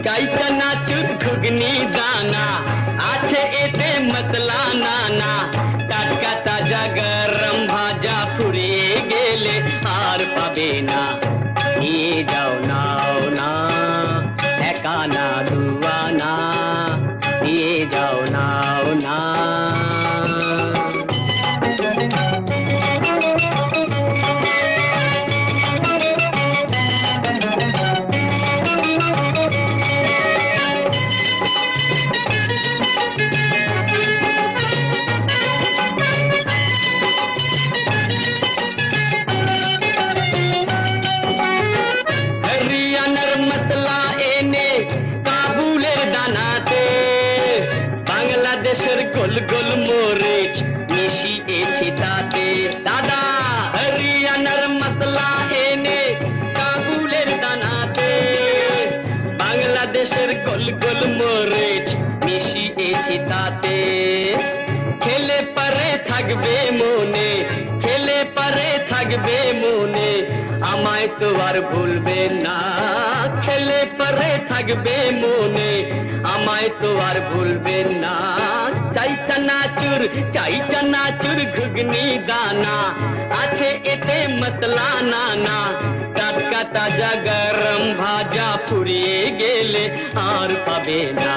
চাই চানাচুর ঘুগনি দানা আছে এতে মতলা নানা টাটকা তাজা গরম ভাজা ফুরিয়ে গেলে আর পাবে না নিয়ে যাও নাও না একা না দুয়ানা নিয়ে যাও নাও না বাংলাদেশের গোল গোল মরিচ মিশিয়েছি তাতে দাদা হরিয়ানার মশলা এনে কাবুলের দানাতে বাংলাদেশের গোল গোল মরিচ মিশিয়েছি তাতে খেলে পরে থাকবে মনে খেলে পরে থাকবে মনে আমায় তো আর ভুলবে না খেলে পরে থাকবে মনে আমায় তো আর ভুলবে না চাই চানাচুর ঘুগনি দানা আছে এতে মতলা নানা টাটকা তাজা গরম ভাজা ফুরিয়ে গেলে আর পাবে না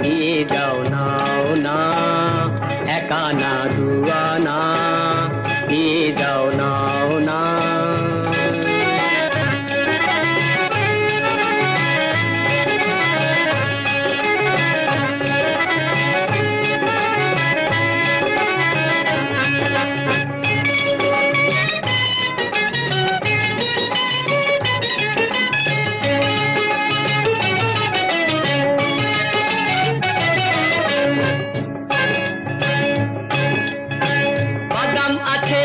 নিয়ে যাও নাও না একা না দুয়ানা নিয়ে যাও নাও না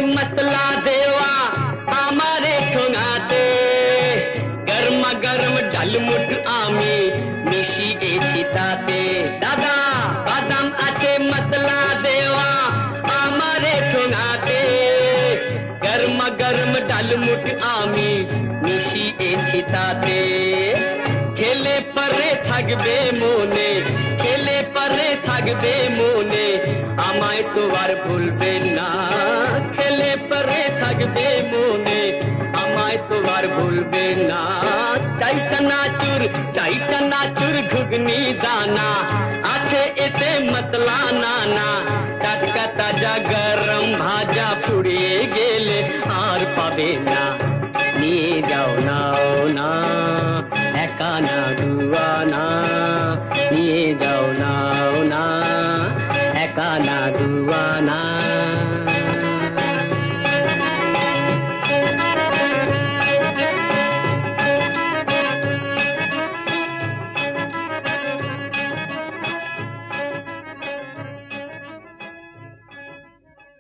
मतला देवा हमारे ठोंगाते गरमा गरम डालमुट आमी मिशिएছি তাতে দাদা বাদাম আছে मतला देवा हमारे ठोंगाते गरमा गरम डालमुट आमी मिशिएছি তাতে খেলে পরে থাকবে মনে খেলে পরে থাকবে মনে আমায় তো আর ভুলবে না খেলে পরে থাকবে মনে আমায় তো আর ভুলবে না চাই চানাচুর ঘুগনি দানা আছে এতে মতলা নানা টাটকা তাজা গরম ভাজা ফুরিয়ে গেলে আর পাবে না নিয়ে যাও নাও না একা না দুয়ানা নিয়ে যাও নাও না একা না দুয়ানা